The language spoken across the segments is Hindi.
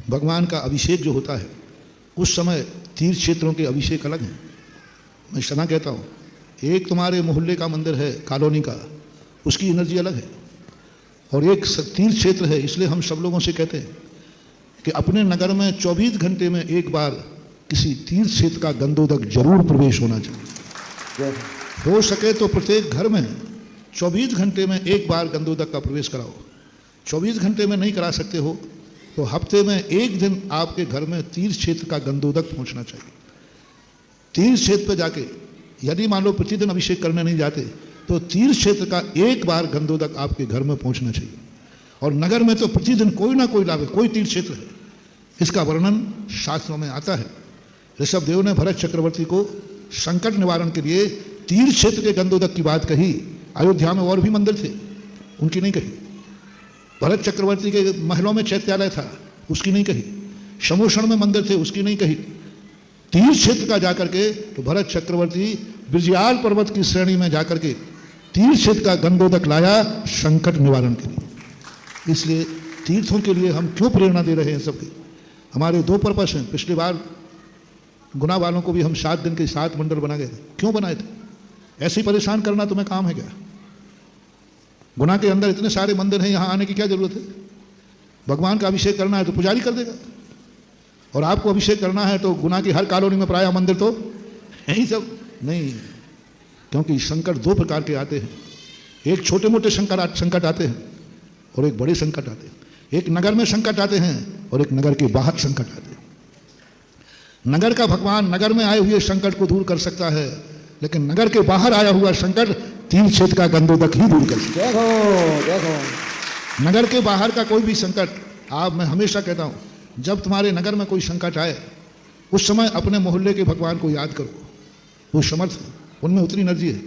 भगवान का अभिषेक जो होता है उस समय तीर्थ क्षेत्रों के अभिषेक अलग हैं। मैं सदा कहता हूँ, एक तुम्हारे मोहल्ले का मंदिर है, कॉलोनी का, उसकी एनर्जी अलग है, और एक तीर्थ क्षेत्र है। इसलिए हम सब लोगों से कहते हैं कि अपने नगर में 24 घंटे में एक बार किसी तीर्थ क्षेत्र का गंधोदक जरूर प्रवेश होना चाहिए। हो सके तो प्रत्येक घर में 24 घंटे में एक बार गंधोदक का प्रवेश कराओ। 24 घंटे में नहीं करा सकते हो तो हफ्ते में एक दिन आपके घर में तीर्थ क्षेत्र का गंधोदक पहुंचना चाहिए। तीर्थ क्षेत्र पर जाके यदि मान लो प्रतिदिन अभिषेक करने नहीं जाते तो तीर्थ क्षेत्र का एक बार गंधोदक आपके घर में पहुंचना चाहिए। और नगर में तो प्रतिदिन कोई ना कोई लाभ है, कोई तीर्थ क्षेत्र है, इसका वर्णन शास्त्रों में आता है। ऋषभदेव ने भरत चक्रवर्ती को संकट निवारण के लिए तीर्थ क्षेत्र के गंधोदक की बात कही। अयोध्या में और भी मंदिर थे, उनकी नहीं कही। भरत चक्रवर्ती के महलों में चैत्यालय था, उसकी नहीं कही। शमोषण में मंदिर थे, उसकी नहीं कही। तीर्थ क्षेत्र का जाकर के तो भरत चक्रवर्ती विजयाल पर्वत की श्रेणी में जाकर के तीर्थ क्षेत्र का गंधोदक लाया संकट निवारण के लिए। इसलिए तीर्थों के लिए हम क्यों प्रेरणा दे रहे हैं सबकी? हमारे दो पर्पस हैं। पिछली बार गुना वालों को भी हम 7 दिन के 7 मंडल बना गए थे। क्यों बनाए थे? ऐसे ही परेशान करना तुम्हें काम है क्या? गुना के अंदर इतने सारे मंदिर हैं, यहाँ आने की क्या जरूरत है? भगवान का अभिषेक करना है तो पुजारी कर देगा, और आपको अभिषेक करना है तो गुना की हर कॉलोनी में प्रायः मंदिर तो है ही सब नहीं। क्योंकि संकट 2 प्रकार के आते हैं। एक छोटे मोटे संकट आते हैं और एक बड़े संकट आते हैं। एक नगर में संकट आते हैं और एक नगर के बाहर संकट आते हैं। नगर का भगवान नगर में आए हुए संकट को दूर कर सकता है, लेकिन नगर के बाहर आया हुआ संकट तीर्थ क्षेत्र का गंधोदक ही दूर कर सकता है। देखो नगर के बाहर का कोई भी संकट, मैं हमेशा कहता हूं, जब तुम्हारे नगर में कोई संकट आए उस समय अपने मोहल्ले के भगवान को याद करो, वो समर्थ है, उनमें उतनी एनर्जी है।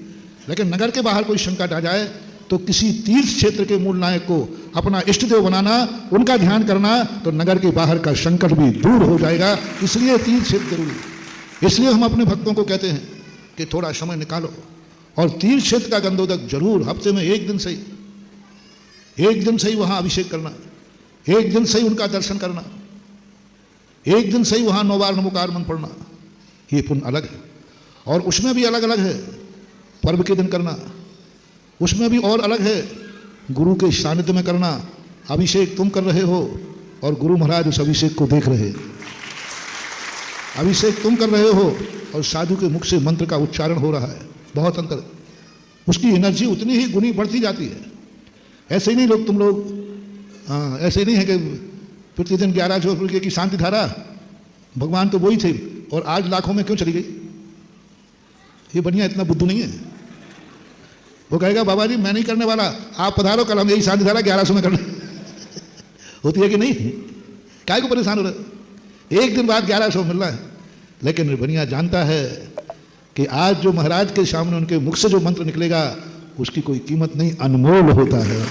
लेकिन नगर के बाहर कोई संकट आ जाए तो किसी तीर्थ क्षेत्र के मूल नायक को अपना इष्ट देव बनाना, उनका ध्यान करना, तो नगर के बाहर का संकट भी दूर हो जाएगा। इसलिए तीर्थ क्षेत्र जरूरी है। इसलिए हम अपने भक्तों को कहते हैं कि थोड़ा समय निकालो और तीर्थ क्षेत्र का गंधोदक जरूर हफ्ते में एक दिन सही वहां अभिषेक करना, एक दिन सही उनका दर्शन करना, एक दिन सही वहां 9 बार नमोकार मंत्र पढ़ना। ये पुण्य अलग है, और उसमें भी अलग अलग है। पर्व के दिन करना, उसमें भी और अलग है। गुरु के सानिध्य में करना। अभिषेक तुम कर रहे हो और गुरु महाराज उस अभिषेक को देख रहे हैं। अभिषेक तुम कर रहे हो और साधु के मुख से मंत्र का उच्चारण हो रहा है, बहुत अंतर है। उसकी एनर्जी उतनी ही गुनी बढ़ती जाती है। ऐसे ही नहीं तुम लोग ऐसे नहीं है कि प्रतिदिन 1100 रुपये की शांति धारा, भगवान तो वही थे और आज लाखों में क्यों चली गई? ये बढ़िया इतना बुद्धू नहीं है। वो कहेगा बाबा जी मैं नहीं करने वाला, आप पधारो, कल हम यही शांति धारा 1100 में करना होती है कि नहीं? काय को परेशान हो रहे? एक दिन बाद 1100 मिल रहा है। लेकिन बढ़िया जानता है कि आज जो महाराज के सामने उनके मुख से जो मंत्र निकलेगा उसकी कोई कीमत नहीं, अनमोल होता है।